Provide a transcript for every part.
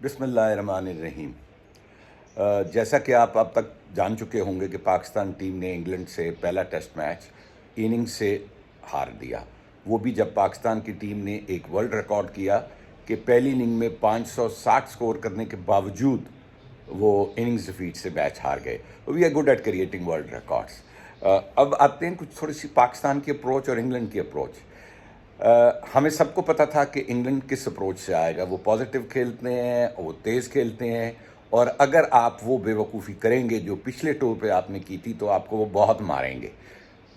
بسم اللہ الرحمن الرحیم۔ جیسا کہ آپ اب تک جان چکے ہوں گے کہ پاکستان ٹیم نے انگلینڈ سے پہلا ٹیسٹ میچ اننگ سے ہار دیا، وہ بھی جب پاکستان کی ٹیم نے ایک ورلڈ ریکارڈ کیا کہ پہلی اننگ میں 560 سکور کرنے کے باوجود وہ اننگز ڈیفیٹ سے میچ ہار گئے۔ We are good at creating world records. اب آتے ہیں کچھ تھوڑی سی پاکستان کی اپروچ اور انگلینڈ کی اپروچ۔ ہمیں سب کو پتہ تھا کہ انگلینڈ کس اپروچ سے آئے گا، وہ پازیٹیو کھیلتے ہیں، وہ تیز کھیلتے ہیں، اور اگر آپ وہ بے وقوفی کریں گے جو پچھلے ٹور پہ آپ نے کی تھی تو آپ کو وہ بہت ماریں گے۔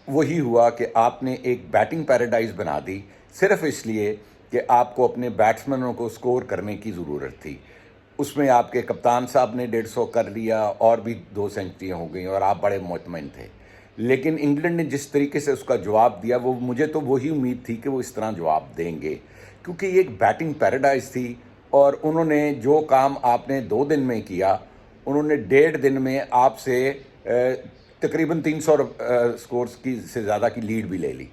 وہی ہوا کہ آپ نے ایک بیٹنگ پیراڈائز بنا دی صرف اس لیے کہ آپ کو اپنے بیٹسمنوں کو سکور کرنے کی ضرورت تھی۔ اس میں آپ کے کپتان صاحب نے 150 کر لیا اور بھی 2 سینچریاں ہو گئیں اور آپ بڑے مطمئن تھے، لیکن انگلینڈ نے جس طریقے سے اس کا جواب دیا وہ مجھے تو وہی امید تھی کہ وہ اس طرح جواب دیں گے، کیونکہ یہ ایک بیٹنگ پیراڈائز تھی اور انہوں نے جو کام آپ نے 2 دن میں کیا انہوں نے 1.5 دن میں آپ سے تقریباً 300 سکورز کی سے زیادہ کی لیڈ بھی لے لی۔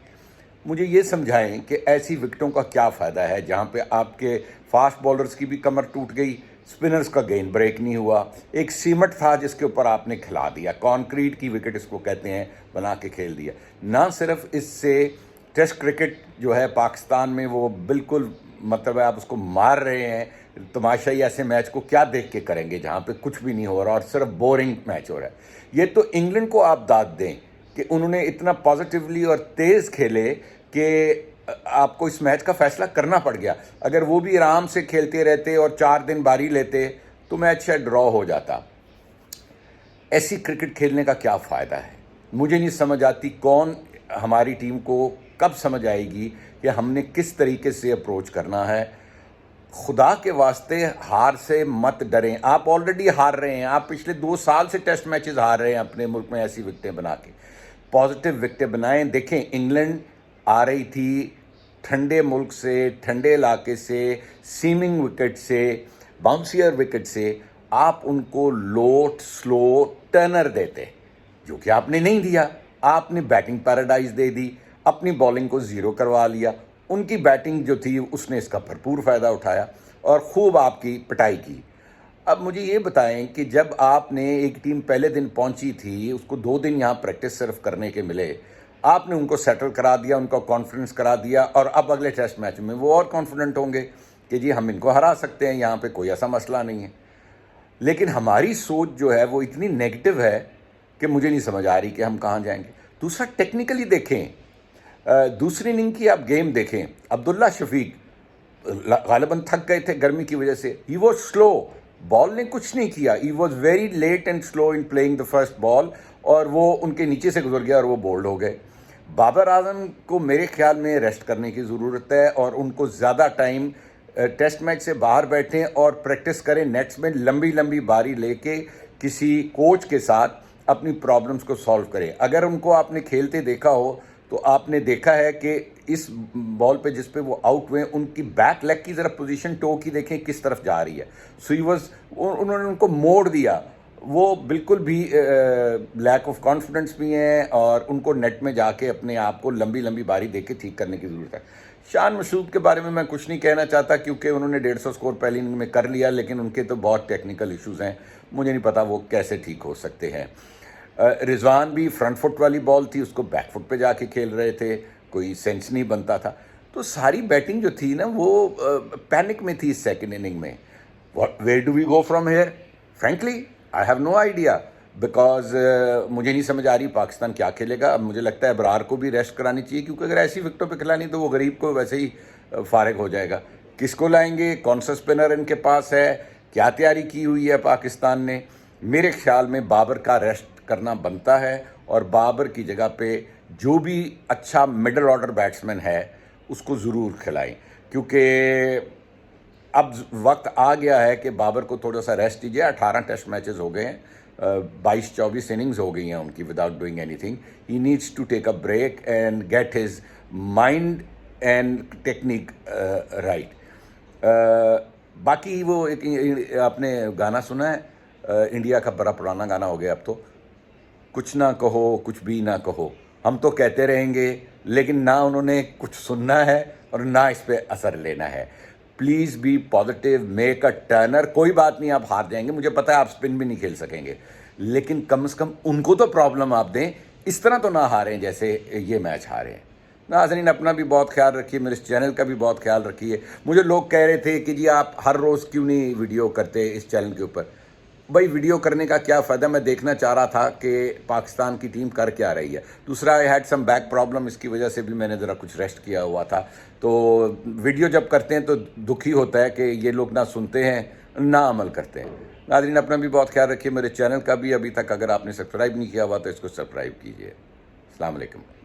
مجھے یہ سمجھائیں کہ ایسی وکٹوں کا کیا فائدہ ہے جہاں پہ آپ کے فاسٹ بولرز کی بھی کمر ٹوٹ گئی، سپنرز کا گین بریک نہیں ہوا، ایک سیمٹ تھا جس کے اوپر آپ نے کھلا دیا، کانکریٹ کی وکٹ اس کو کہتے ہیں، بنا کے کھیل دیا۔ نہ صرف اس سے ٹیسٹ کرکٹ جو ہے پاکستان میں وہ بالکل مطلب ہے آپ اس کو مار رہے ہیں، تماشائی ایسے میچ کو کیا دیکھ کے کریں گے جہاں پہ کچھ بھی نہیں ہو رہا اور صرف بورنگ میچ ہو رہا ہے۔ یہ تو انگلینڈ کو آپ داد دیں کہ انہوں نے اتنا پازیٹیولی اور تیز کھیلے کہ آپ کو اس میچ کا فیصلہ کرنا پڑ گیا۔ اگر وہ بھی آرام سے کھیلتے رہتے اور 4 دن باری لیتے تو میچ شاید ڈرا ہو جاتا۔ ایسی کرکٹ کھیلنے کا کیا فائدہ ہے؟ مجھے نہیں سمجھ آتی کون ہماری ٹیم کو کب سمجھ آئے گی کہ ہم نے کس طریقے سے اپروچ کرنا ہے۔ خدا کے واسطے ہار سے مت ڈریں، آپ آلریڈی ہار رہے ہیں، آپ پچھلے 2 سال سے ٹیسٹ میچز ہار رہے ہیں اپنے ملک میں ایسی وکٹیں بنا کے۔ پازیٹیو وکٹیں بنائیں۔ دیکھیں انگلینڈ آ رہی تھی ٹھنڈے ملک سے، ٹھنڈے علاقے سے، سیمنگ وکٹ سے، باؤنسیئر وکٹ سے، آپ ان کو لوٹ سلو ٹرنر دیتے، جو کہ آپ نے نہیں دیا۔ آپ نے بیٹنگ پیراڈائز دے دی، اپنی بالنگ کو 0 کروا لیا۔ ان کی بیٹنگ جو تھی اس نے اس کا بھرپور فائدہ اٹھایا اور خوب آپ کی پٹائی کی۔ اب مجھے یہ بتائیں کہ جب آپ نے ایک ٹیم پہلے دن پہنچی تھی، اس کو 2 دن یہاں پریکٹس صرف کرنے کے ملے، آپ نے ان کو سیٹل کرا دیا، ان کو کانفیڈنس کرا دیا، اور اب اگلے ٹیسٹ میچ میں وہ اور کانفیڈنٹ ہوں گے کہ جی ہم ان کو ہرا سکتے ہیں، یہاں پہ کوئی ایسا مسئلہ نہیں ہے۔ لیکن ہماری سوچ جو ہے وہ اتنی نیگیٹو ہے کہ مجھے نہیں سمجھ آ رہی کہ ہم کہاں جائیں گے۔ دوسرا ٹیکنیکلی دیکھیں، دوسری اننگ کی آپ گیم دیکھیں، عبداللہ شفیق غالباً تھک گئے تھے گرمی کی وجہ سے، ہی واز سلو، بال نے کچھ نہیں کیا، he was very late and slow in playing the first ball, اور وہ ان کے نیچے سے گزر گیا اور وہ بولڈ ہو گئے۔ بابر اعظم کو میرے خیال میں ریسٹ کرنے کی ضرورت ہے اور ان کو زیادہ ٹائم ٹیسٹ میچ سے باہر بیٹھیں اور پریکٹس کریں نیٹس میں، لمبی لمبی باری لے کے کسی کوچ کے ساتھ اپنی پرابلمز کو سالو کریں۔ اگر ان کو آپ نے کھیلتے دیکھا ہو تو آپ نے دیکھا ہے کہ اس بال پہ جس پہ وہ آؤٹ ہوئے ان کی بیک لیگ کی ذرا پوزیشن ٹو کی دیکھیں کس طرف جا رہی ہے۔ سو ہی واز، انہوں نے ان کو موڑ دیا، وہ بالکل بھی لیک آف کانفیڈنس بھی ہیں اور ان کو نیٹ میں جا کے اپنے آپ کو لمبی لمبی باری دے کے ٹھیک کرنے کی ضرورت ہے۔ شان مسعود کے بارے میں کچھ نہیں کہنا چاہتا کیونکہ انہوں نے 150 سکور پہلی اننگ میں کر لیا، لیکن ان کے تو بہت ٹیکنیکل ایشوز ہیں، مجھے نہیں پتا وہ کیسے ٹھیک ہو سکتے ہیں۔ رضوان بھی فرنٹ فٹ والی بال تھی، اس کو بیک فٹ پہ جا کے کھیل رہے تھے، کوئی سینس نہیں بنتا تھا۔ تو ساری بیٹنگ جو تھی نا وہ پینک میں تھی اس سیکنڈ اننگ میں۔ Where do we go from here? Frankly I have no idea, because مجھے نہیں سمجھ آ رہی پاکستان کیا کھیلے گا۔ اب مجھے لگتا ہے ابرار کو بھی ریسٹ کرانی چاہیے، کیونکہ اگر ایسی وکٹوں پہ کھلانی تو وہ غریب کو ویسے ہی فارغ ہو جائے گا۔ کس کو لائیں گے؟ کون سا اسپنر ان کے پاس ہے؟ کیا تیاری کی ہوئی ہے پاکستان نے؟ میرے خیال میں بابر کا ریسٹ کرنا بنتا ہے اور بابر کی جگہ پہ جو بھی اچھا مڈل آرڈر بیٹسمین ہے اس کو ضرور کھلائیں، کیونکہ اب وقت آ گیا ہے کہ بابر کو تھوڑا سا ریسٹ دیجیے۔ 18 ٹیسٹ میچز ہو گئے ہیں، 22-24 اننگز ہو گئی ہیں ان کی without doing anything. He needs to take a break and get his mind and technique right. باقی وہ ایک آپ نے گانا سنا ہے انڈیا کا، بڑا پرانا گانا ہو گیا اب تو، کچھ نہ کہو کچھ بھی نہ کہو، ہم تو کہتے رہیں گے، لیکن نہ انہوں نے کچھ سننا ہے اور نہ اس پہ اثر لینا ہے۔ Please be positive, make a turner. کوئی بات نہیں، آپ ہار جائیں گے، مجھے پتہ ہے آپ اسپن بھی نہیں کھیل سکیں گے، لیکن کم از کم ان کو تو پرابلم آپ دیں، اس طرح تو نہ ہاریں جیسے یہ میچ ہارے ہیں. ناظرین اپنا بھی بہت خیال رکھیے، میرے اس چینل کا بھی بہت خیال رکھیے. مجھے لوگ کہہ رہے تھے کہ جی آپ ہر روز کیوں نہیں ویڈیو کرتے اس چینل کے اوپر. بھائی ویڈیو کرنے کا کیا فائدہ، میں دیکھنا چاہ رہا تھا کہ پاکستان کی ٹیم کر کیا رہی ہے. دوسرا I had some back problem, اس کی وجہ سے بھی میں نے ذرا کچھ ریسٹ کیا ہوا تھا. تو ویڈیو جب کرتے ہیں تو دکھی ہوتا ہے کہ یہ لوگ نہ سنتے ہیں نہ عمل کرتے ہیں. ناظرین اپنا بھی بہت خیال رکھیے، میرے چینل کا بھی ابھی تک اگر آپ نے سبسکرائب نہیں کیا ہوا تو اس کو سبسکرائب کیجیے. السلام علیکم.